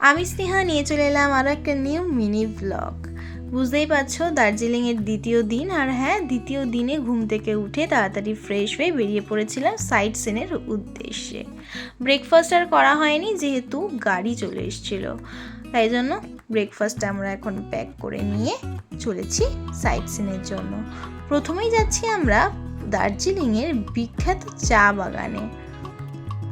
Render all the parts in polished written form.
আমি স্নেহা নিয়ে চলে এলাম আরও একটা নিউ মিনি ব্লগ। বুঝতেই পারছো দার্জিলিংয়ের দ্বিতীয় দিন, আর হ্যাঁ, দ্বিতীয় দিনে ঘুম থেকে উঠে তাড়াতাড়ি ফ্রেশ হয়ে বেরিয়ে পড়েছিলাম সাইট সিনের উদ্দেশ্যে। ব্রেকফাস্ট আর করা হয়নি যেহেতু গাড়ি চলে এসেছিল, তাই জন্য ব্রেকফাস্ট আমরা এখন প্যাক করে নিয়ে চলেছি সাইট সিনের জন্য। প্রথমেই যাচ্ছি আমরা দার্জিলিংয়ের বিখ্যাত চা বাগানে।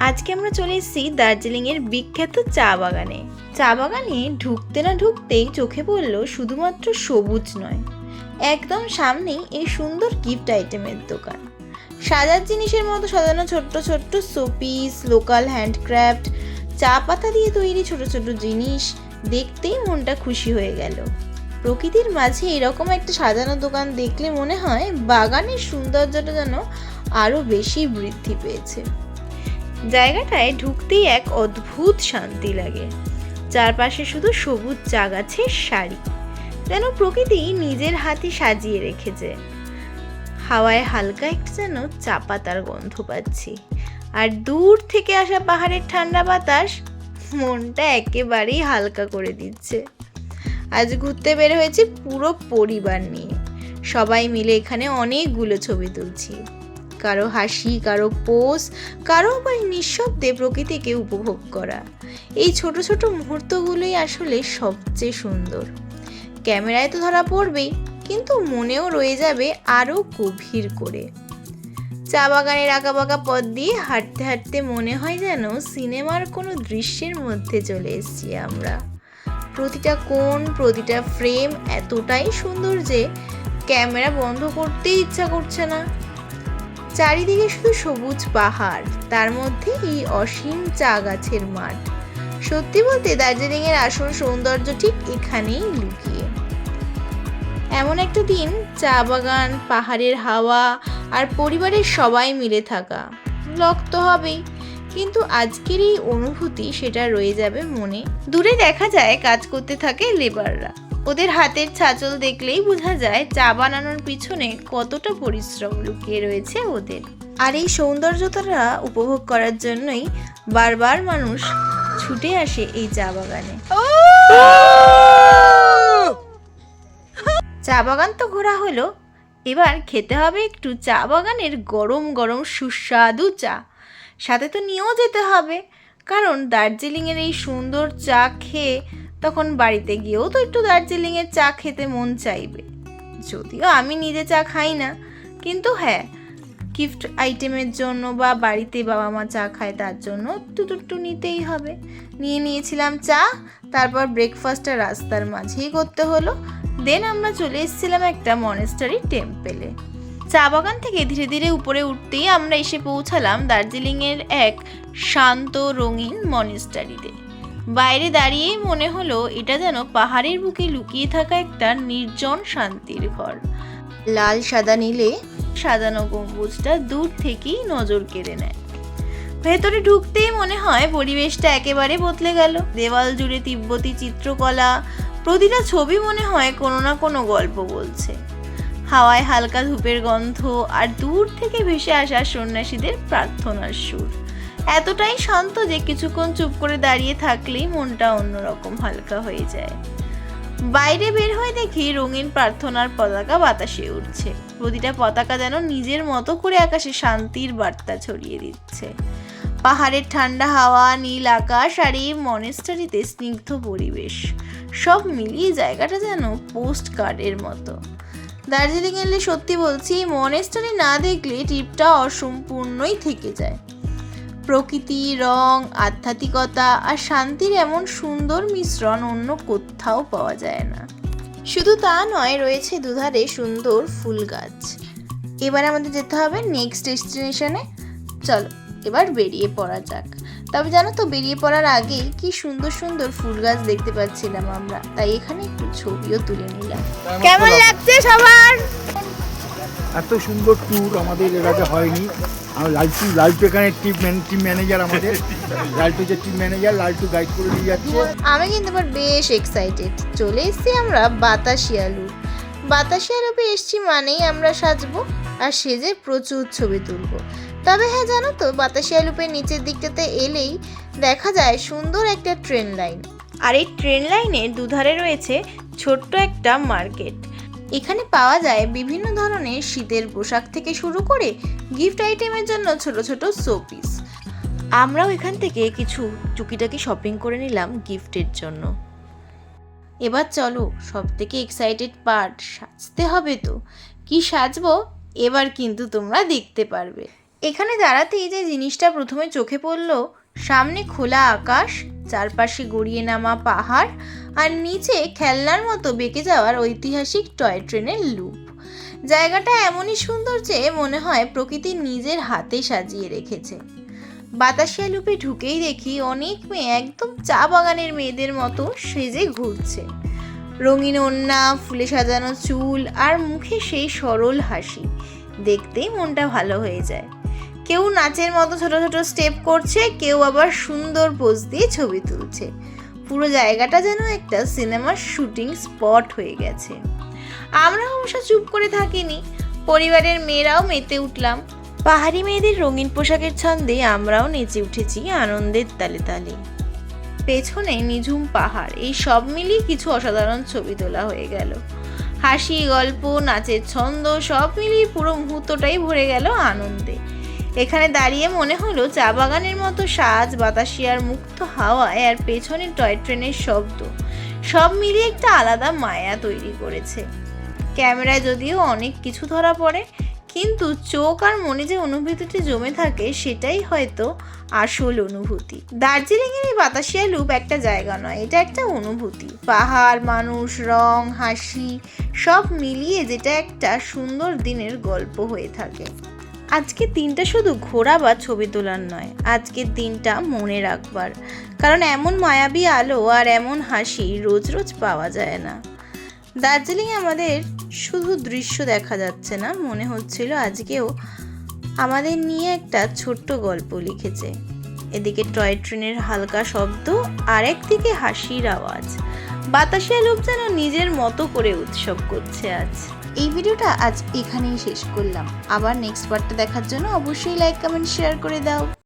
আজকে আমরা চলে এসেছি দার্জিলিংয়ের বিখ্যাত চা বাগানে। চা বাগানে ঢুকতে না ঢুকতেই চোখে পড়লো শুধুমাত্র সবুজ নয়, একদম সামনেই এই সুন্দর গিফট আইটেমের দোকান। সাজার জিনিসের মতো সাজানো ছোট্ট ছোট্ট শোপিস, লোকাল হ্যান্ডক্রাফট, চা পাতা দিয়ে তৈরি ছোট ছোট জিনিস দেখতেই মনটা খুশি হয়ে গেল। প্রকৃতির মাঝে এরকম একটা সাজানো দোকান দেখলে মনে হয় বাগানের সৌন্দর্যটা যেন আরও বেশি বৃদ্ধি পেয়েছে। জায়গাটায় ঢুকতেই এক অদ্ভুত শান্তি লাগে। চারপাশে শুধু সবুজ চা গাছের সারি, যেন প্রকৃতি নিজের হাতে সাজিয়ে রেখেছে। হাওয়ায় হালকা একটা যেন চা পাতার গন্ধ পাচ্ছি, আর দূর থেকে আসা পাহাড়ের ঠান্ডা বাতাস মনটা একেবারেই হালকা করে দিচ্ছে। আজ ঘুরতে বের হয়েছি পুরো পরিবার নিয়ে, সবাই মিলে এখানে অনেকগুলো ছবি তুলছি। কারো হাসি, কারো পোজ, কারো আবার নিঃশব্দে প্রকৃতিকে উপভোগ করা। এই ছোট ছোট মুহূর্তগুলোই আসলে সবচেয়ে সুন্দর। ক্যামেরায় তো ধরা পড়বেই, কিন্তু মনেও রয়ে যাবে আরও গভীর করে। চা বাগানের আঁকাবাঁকা পথ দিয়ে হাঁটতে হাঁটতে মনে হয় যেন সিনেমার কোনো দৃশ্যের মধ্যে চলে এসেছি আমরা। প্রতিটা কোণ, প্রতিটা ফ্রেম এতটাই সুন্দর যে ক্যামেরা বন্ধ করতেই ইচ্ছা করছে না। চারিদিকে শুধু সবুজ পাহাড়, তার মধ্যে এই অসীম চা গাছের মাঠ। সত্যি বলতে দার্জিলিংয়ের আসল সৌন্দর্য ঠিক এখানেই লুকিয়ে। এমন একটা দিন, চা বাগান, পাহাড়ের হাওয়া আর পরিবারের সবাই মিলে থাকা। ব্লগ তো হবেই, কিন্তু আজকের এই অনুভূতি সেটা রয়ে যাবে মনে। দূরে দেখা যায় কাজ করতে থাকে লেবাররা। ওদের হাতের ছাঁচল দেখলেই বোঝা যায় চা বানানোর পিছনে কতটা পরিশ্রম লুকিয়ে রয়েছে ওদের। আর এই সৌন্দর্যতা উপভোগ করার জন্যই বারবার মানুষ ছুটে আসে এই চা বাগানে। চা বাগান তো ঘোরা হলো, এবার খেতে হবে একটু চা বাগানের গরম গরম সুস্বাদু চা। সাথে তো নিয়েও যেতে হবে, কারণ দার্জিলিংয়ের এই সুন্দর চা খেয়ে তখন বাড়িতে গিয়েও তো একটু দার্জিলিংয়ের চা খেতে মন চাইবে। যদিও আমি নিজে চা খাই না, কিন্তু হ্যাঁ, গিফট আইটেমের জন্য বা বাড়িতে বাবা মা চা খায় তার জন্য একটু নিতেই হবে। নিয়েছিলাম চা, তারপর ব্রেকফাস্টটা রাস্তার মাঝেই করতে হলো। দেন আমরা চলে এসেছিলাম একটা মনেস্টারি টেম্পেলে। চা বাগান থেকে ধীরে ধীরে উপরে উঠতেই আমরা এসে পৌঁছালাম দার্জিলিংয়ের এক শান্ত রঙিন মনেস্টারিতে। বাইরে দাঁড়িয়েই মনে হলো এটা যেন পাহাড়ের বুকে লুকিয়ে থাকা একটা নির্জন শান্তির ঘর। লাল সাদা নীলে সাজানো গম্বুজটা দূর থেকেই নজর কেড়ে নেয়। ভেতরে ঢুকতেই মনে হয় পরিবেশটা একেবারে বদলে গেল। দেওয়াল জুড়ে তিব্বতী চিত্রকলা, প্রতিটা ছবি মনে হয় কোনো না কোনো গল্প বলছে। হাওয়ায় হালকা ধূপের গন্ধ, আর দূর থেকে ভেসে আসা সন্ন্যাসীদের প্রার্থনার সুর এতটাই শান্ত যে কিছুক্ষণ চুপ করে দাঁড়িয়ে থাকলেই মনটা অন্যরকম হালকা হয়ে যায়। বাইরে বের হয়ে দেখি রঙিন প্রার্থনার পতাকা বাতাসে উঠছে। প্রতিটা পতাকা যেন নিজের মতো করে আকাশে শান্তির বার্তা ছড়িয়ে দিচ্ছে। পাহাড়ের ঠান্ডা হাওয়া, নীল আকাশ আর এই মনেস্টারিতে স্নিগ্ধ পরিবেশ, সব মিলিয়ে জায়গাটা যেন পোস্ট কার্ডের মতো। দার্জিলিং এলে সত্যি বলছি, মনেস্টারি না দেখলে ট্রিপটা অসম্পূর্ণই থেকে যায়। প্রকৃতি, রং, আধ্যাত্মিকতা আর শান্তির এমন সুন্দর মিশ্রণ অন্য কোথাও পাওয়া যায় না। শুধু তা নয়, রয়েছে দুধারে সুন্দর ফুল গাছ। এবার আমাদের যেতে হবে নেক্সট ডেস্টিনেশনে। চলো এবার বেরিয়ে পড়া যাক। তবে জানো তো, বেরিয়ে পড়ার আগেই কি সুন্দর সুন্দর ফুল গাছ দেখতে পাচ্ছিলাম আমরা, তাই এখানে একটু ছবিও তুলে নিলাম। কেমন লাগছে সবার? এত সুন্দর ট্যুর আমাদের এর আগে হয়নি। আর লালটু এখানে টিম ম্যানেজার, আমাদের লালটু যে টিম ম্যানেজার, লালটু গাইড করে নিয়ে যাচ্ছে। আমি কিন্তু এবার বেশ এক্সাইটেড। চলে এসেছি আমরা বাতাসিয়া লুপ। বাতাসিয়া লুপে এসছি মানেই আমরা সাজবো আর সেজে প্রচুর ছবি তুলবো। তবে হ্যাঁ, জানো তো, বাতাসিয়া লুপের নিচের দিকটাতে এলেই দেখা যায় সুন্দর একটা ট্রেন লাইন। আর এই ট্রেন লাইনের দুধারে রয়েছে ছোট্ট একটা মার্কেট। এখানে পাওয়া যায় বিভিন্ন ধরনের শীতের পোশাক থেকে শুরু করে গিফট আইটেমের জন্য ছোট ছোট শোপিস। আমরাও এখান থেকে কিছু টুকিটাকি শপিং করে নিলাম গিফটের জন্য। এবার চলো সব থেকে এক্সাইটেড পার্ট, সাজতে হবে তো। কি সাজবো এবার কিন্তু তোমরা দেখতে পারবে। এখানে দাঁড়াতেই যে জিনিসটা প্রথমে চোখে পড়লো, সামনে খোলা আকাশ, চারপাশে গড়িয়ে নামা পাহাড় আর নিচে খেলনার মতো বেঁকে যাওয়ার ঐতিহাসিক টয় ট্রেনের লুপ। জায়গাটা এমনই সুন্দর যে মনে হয় প্রকৃতি নিজের হাতে সাজিয়ে রেখেছে। বাতাসিয়া লুপে ঢুকেই দেখি অনেক মেয়ে একদম চা বাগানের মেয়েদের মতো সেজে ঘুরছে। রঙিন ওড়না, ফুলে সাজানো চুল আর মুখে সেই সরল হাসি দেখতেই মনটা ভালো হয়ে যায়। কেউ নাচের মতো ছোট ছোট স্টেপ করছে, কেউ আবার সুন্দর পোজ দিয়ে ছবি তুলছে। পুরো জায়গাটা যেন একটা সিনেমার শুটিং স্পট হয়ে গেছে। আমরা অবশ্য চুপ করে থাকিনি, পরিবারের মেয়েরাও মেতে উঠলাম। পাহাড়ি মেয়েদের রঙিন পোশাকের ছন্দে আমরাও নেচে উঠেছি আনন্দের তালে তালে। পেছনে নিঝুম পাহাড়, এই সব মিলিয়ে কিছু অসাধারণ ছবি তোলা হয়ে গেল। হাসি, গল্প, নাচের ছন্দ সব মিলিয়ে পুরো মুহূর্তটাই ভরে গেল আনন্দে। এখানে দাঁড়িয়ে মনে হলো চা বাগানের মতো সাজ, বাতাসিয়ার মুক্ত হাওয়ায় আর পেছনে টয় ট্রেনের শব্দ সব মিলিয়ে একটা আলাদা মায়া তৈরি করেছে। ক্যামেরায় যদিও অনেক কিছু ধরা পড়ে, কিন্তু চোখ আর মনে যে অনুভূতিটি জমে থাকে সেটাই হয়তো আসল অনুভূতি। দার্জিলিংয়ের এই বাতাসিয়া লুপ একটা জায়গা নয়, এটা একটা অনুভূতি। পাহাড়, মানুষ, রং, হাসি সব মিলিয়ে যেটা একটা সুন্দর দিনের গল্প হয়ে থাকে। আজকের দিনটা শুধু ঘোরা বা ছবি তোলার নয়, আজকের দিনটা মনে রাখবার, কারণ এমন মায়াবী আলো আর এমন হাসি রোজ রোজ পাওয়া যায় না। দার্জিলিং আমাদের শুধু দৃশ্য দেখা যাচ্ছে না, মনে হচ্ছিল আজকেও আমাদের নিয়ে একটা ছোট্ট গল্প লিখেছে। এদিকে টয় ট্রেনের হালকা শব্দ আর একদিকে হাসির আওয়াজ। বাতাসিয়া লুপ যেন নিজের মতো করে উৎসব করছে আজ। এই ভিডিওটা আজ এখানেই শেষ করলাম। আবার নেক্সট পার্টটা দেখার জন্য অবশ্যই লাইক, কমেন্ট, শেয়ার করে দাও।